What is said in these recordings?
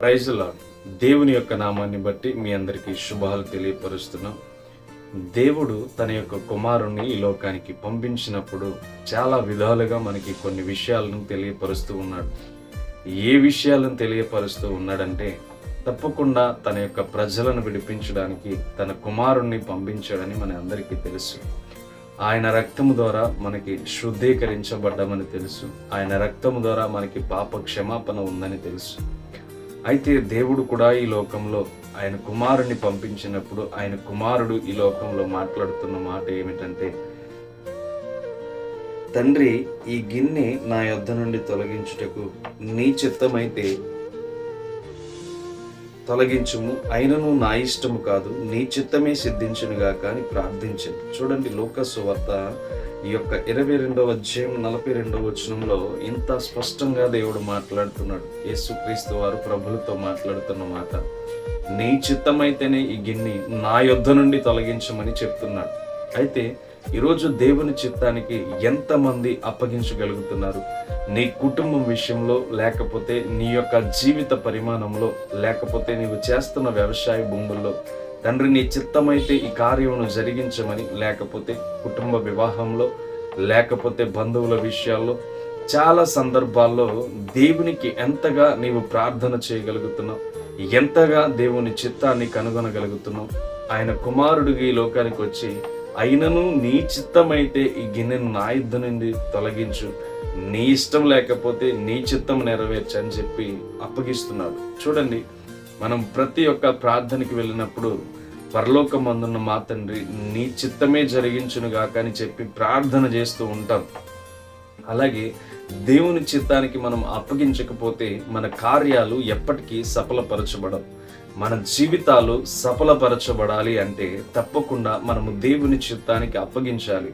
Praise lord. దేవుని యొక్క నామాన్ని బట్టి మీ అందరికీ శుభాలు తెలియపరుస్తున్నాం. దేవుడు తన యొక్క కుమారుణ్ణి ఈ లోకానికి పంపించినప్పుడు చాలా విధాలుగా మనకి కొన్ని విషయాలను తెలియపరుస్తూ ఉన్నాడు. ఏ విషయాలను తెలియపరుస్తూ ఉన్నాడంటే, తప్పకుండా తన యొక్క ప్రజలను విడిపించడానికి తన కుమారుణ్ణి పంపించాడని మన అందరికీ తెలుసు. ఆయన రక్తము ద్వారా మనకి శుద్ధీకరించబడ్డామని తెలుసు. ఆయన రక్తము ద్వారా మనకి పాప క్షమాపణ ఉందని తెలుసు. అయితే దేవుడు కూడా ఈ లోకంలో ఆయన కుమారుని పంపించినప్పుడు ఆయన కుమారుడు ఈ లోకంలో మాట్లాడుతున్న మాట ఏమిటంటే, తండ్రి, ఈ గిన్నె నా యొద్ద నుండి తొలగించుటకు నీ చిత్తమైతే తొలగించుము, అయినను నా ఇష్టము కాదు, నీ చిత్తమే సిద్ధించునుగా కానీ ప్రార్థించను. చూడండి, లూకా సువార్త ఈ యొక్క 22వ అధ్యాయం 42వ వచనంలో ఇంత స్పష్టంగా దేవుడు మాట్లాడుతున్నాడు. యేసుక్రీస్తు వారు ప్రభులతో మాట్లాడుతున్న మాట, నీ చిత్తమైతేనే ఈ గిన్నె నా యొద్ద నుండి తొలగించమని చెప్తున్నాడు. అయితే ఈరోజు దేవుని చిత్తానికి ఎంతమంది అప్పగించగలుగుతున్నారు? నీ కుటుంబం విషయంలో, లేకపోతే నీ యొక్క జీవిత పరిమాణంలో, లేకపోతే నీవు చేస్తున్న వ్యవసాయ భూముల్లో, తండ్రి నీ చిత్తమైతే ఈ కార్యమును జరిగించమని, లేకపోతే కుటుంబ వివాహంలో, లేకపోతే బంధువుల విషయాల్లో, చాలా సందర్భాల్లో దేవునికి ఎంతగా నీవు ప్రార్థన చేయగలుగుతున్నావు, ఎంతగా దేవుని చిత్తాన్ని కనుగొనగలుగుతున్నావు. ఆయన కుమారుడికి ఈ లోకానికి వచ్చి, అయినను నీ చిత్తమైతే ఈ గిన్నెను నా యుద్ధ నుండి తొలగించు, నీ ఇష్టం లేకపోతే నీ చిత్తం నెరవేర్చు అని చెప్పి అప్పగిస్తున్నాడు. చూడండి, మనం ప్రతి ఒక్క ప్రార్థనకి వెళ్ళినప్పుడు పరలోకమందున్న మా తండ్రి నీ చిత్తమే జరిగించునుగాక అని చెప్పి ప్రార్థన చేస్తూ ఉంటాం. అలాగే దేవుని చిత్తానికి మనం అప్పగించకపోతే మన కార్యాలు ఎప్పటికీ సఫలపరచబడవు. మన జీవితాలు సఫలపరచబడాలి అంటే తప్పకుండా మనము దేవుని చిత్తానికి అప్పగించాలి.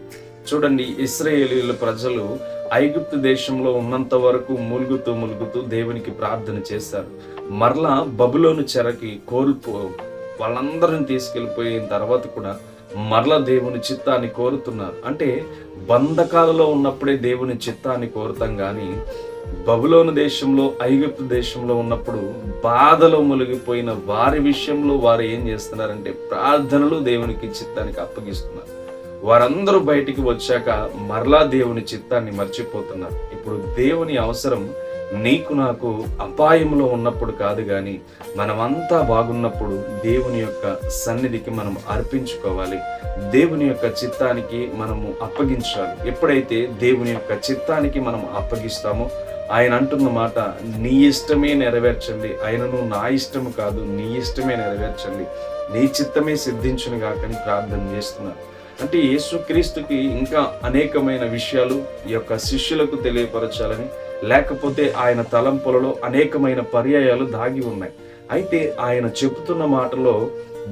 చూడండి, ఇశ్రాయేలీయుల ప్రజలు ఐగుప్తు దేశంలో ఉన్నంత వరకు మూలుగుతూ దేవునికి ప్రార్థన చేశారు. మరలా బబులోను చెరకి వాళ్ళందరిని తీసుకెళ్ళిపోయిన తర్వాత కూడా మరలా దేవుని చిత్తాన్ని కోరుతున్నారు. అంటే బంధకాలలో ఉన్నప్పుడే దేవుని చిత్తాన్ని కోరుతాం, కానీ బబులోను దేశంలో, ఐగుప్తు దేశంలో ఉన్నప్పుడు బాధలో మునిగిపోయిన వారి విషయంలో వారు ఏం చేస్తున్నారంటే ప్రార్థనలు దేవునికి చిత్తానికి అప్పగిస్తున్నారు. వారందరూ బయటికి వచ్చాక మరలా దేవుని చిత్తాన్ని మర్చిపోతున్నారు. ఇప్పుడు దేవుని అవసరం నీకు నాకు అపాయంలో ఉన్నప్పుడు కాదు, కానీ మనమంతా బాగున్నప్పుడు దేవుని యొక్క సన్నిధికి మనం అర్పించుకోవాలి. దేవుని యొక్క చిత్తానికి మనము అప్పగించాలి. ఎప్పుడైతే దేవుని యొక్క చిత్తానికి మనం అప్పగిస్తామో ఆయన అంటున్న మాట, నీ ఇష్టమే నెరవేర్చండి, ఆయనను నా ఇష్టము కాదు, నీ ఇష్టమే నెరవేర్చండి, నీ చిత్తమే సిద్ధించును గాకని ప్రార్థన చేస్తున్నారు. అంటే యేసుక్రీస్తుకి ఇంకా అనేకమైన విషయాలు ఈ యొక్క శిష్యులకు తెలియపరచాలని, లేకపోతే ఆయన తలంపులలో అనేకమైన పర్యాయాలు దాగి ఉన్నాయి. అయితే ఆయన చెబుతున్న మాటలో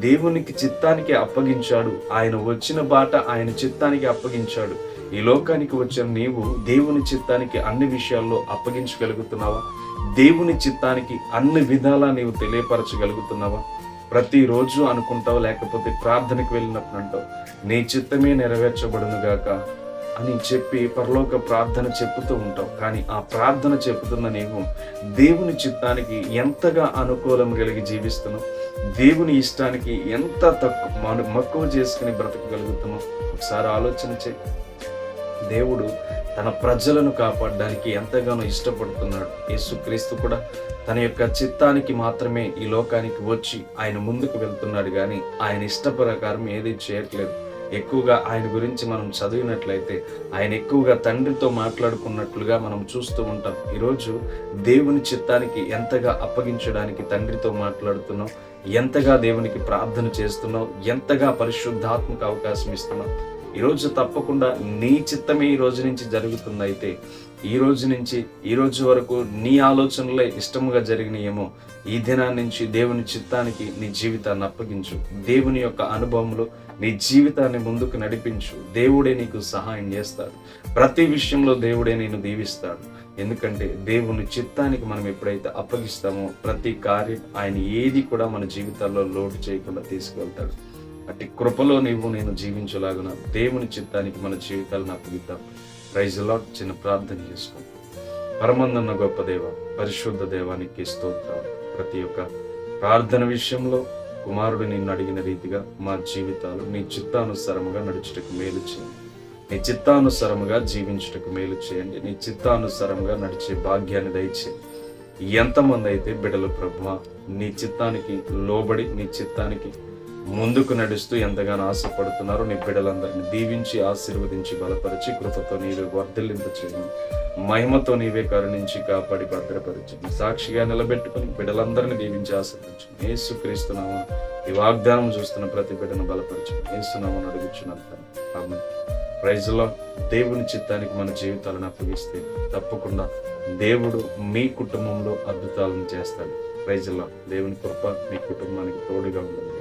దేవునికి చిత్తానికి అప్పగించాడు. ఆయన వచ్చిన బాట ఆయన చిత్తానికి అప్పగించాడు. ఈ లోకానికి వచ్చిన నీవు దేవుని చిత్తానికి అన్ని విషయాల్లో అప్పగించగలుగుతున్నావా? దేవుని చిత్తానికి అన్ని విధాలా నీవు తెలియపరచగలుగుతున్నావా? ప్రతిరోజు అనుకుంటావు, లేకపోతే ప్రార్థనకు వెళ్ళినప్పుడు అంటావు, నీ చిత్తమే నెరవేర్చబడును గాక అని చెప్పి పరలోక ప్రార్థన చెప్పుతూ ఉంటావు. కానీ ఆ ప్రార్థన చెప్పుతున్న నీవు దేవుని చిత్తానికి ఎంతగా అనుకూలం కలిగి జీవిస్తున్నావు? దేవుని ఇష్టానికి ఎంత మక్కువ చేసుకుని బ్రతకగలుగుతున్నావు? ఒకసారి ఆలోచన చేయి. దేవుడు తన ప్రజలను కాపాడడానికి ఎంతగానో ఇష్టపడుతున్నాడు. యేసుక్రీస్తు కూడా తన యొక్క చిత్తానికి మాత్రమే ఈ లోకానికి వచ్చి ఆయన ముందుకు వెళ్తున్నాడు, కానీ ఆయన ఇష్ట ప్రకారం ఏది చేయట్లేదు. ఎక్కువగా ఆయన గురించి మనం చదివినట్లయితే ఆయన ఎక్కువగా తండ్రితో మాట్లాడుకున్నట్లుగా మనం చూస్తూ ఉంటాం. ఈరోజు దేవుని చిత్తానికి ఎంతగా అప్పగించడానికి తండ్రితో మాట్లాడుతున్నాం, ఎంతగా దేవునికి ప్రార్థన చేస్తున్నావు, ఎంతగా పరిశుద్ధాత్మక అవకాశం ఇస్తున్నావు. ఈరోజు తప్పకుండా నీ చిత్తమే ఈ రోజు నుంచి జరుగుతుంది. అయితే ఈ రోజు నుంచి ఈ రోజు వరకు నీ ఆలోచనలే ఇష్టముగా జరిగినాయేమో, ఈ దినాన్ని నుంచి దేవుని చిత్తానికి నీ జీవితాన్ని అప్పగించు. దేవుని యొక్క అనుభవంలో నీ జీవితాన్ని ముందుకు నడిపించు. దేవుడే నీకు సహాయం చేస్తాడు. ప్రతి విషయంలో దేవుడే నేను దీవిస్తాడు. ఎందుకంటే దేవుని చిత్తానికి మనం ఎప్పుడైతే అప్పగిస్తామో ప్రతి కార్యం ఆయన ఏది కూడా మన జీవితాల్లో లోటు చేయకుండా తీసుకెళ్తాడు. అట్టి కృపలో నీవు నేను జీవించలాగున దేవుని చిత్తానికి మన జీవితాలను అప్పగిద్దాం. Praise lord. చిన్న ప్రార్థన చేసుకుంటాం. పరమందున్న గొప్ప దేవ, పరిశుద్ధ దేవానికి స్తోత్రాలు. ప్రతి ఒక్క ప్రార్థన విషయంలో కుమారుడు నిన్ను అడిగిన రీతిగా మా జీవితాలు నీ చిత్తానుసారముగా నడుచుటకు మేలు చేయండి. నీ చిత్తానుసారముగా జీవించుటకు మేలు చేయండి. నీ చిత్తానుసారముగా నడిచే భాగ్యాన్ని దయచేయండి. ఎంతమంది అయితే బిడ్డలు ప్రభువా నీ చిత్తానికి లోబడి నీ చిత్తానికి ముందుకు నడుస్తూ ఎంతగానో ఆశపడుతున్నారో నీ బిడ్డలందరినీ దీవించి ఆశీర్వదించి బలపరిచి కృపతో నీవే వర్ధిల్లింప చేయమని, మహిమతో నీవే కరుణించి కాపాడి భద్రపరిచి సాక్షిగా నిలబెట్టుకుని బిడ్డలందరినీ దీవించి ఆశీర్వదించు. యేసుక్రీస్తు నామమున ఈ వాగ్దానం చూస్తున్న ప్రతి బిడ్డను బలపరచు. యేసు నామమున అడుగుచున్నాను. ఆమేన్. Praise lord. దేవుని చిత్తానికి మన జీవితాలను అప్పగిస్తే తప్పకుండా దేవుడు మీ కుటుంబంలో అద్భుతాలను చేస్తాడు. Praise lord. దేవుని కృప మీ కుటుంబానికి తోడుగా ఉండదు.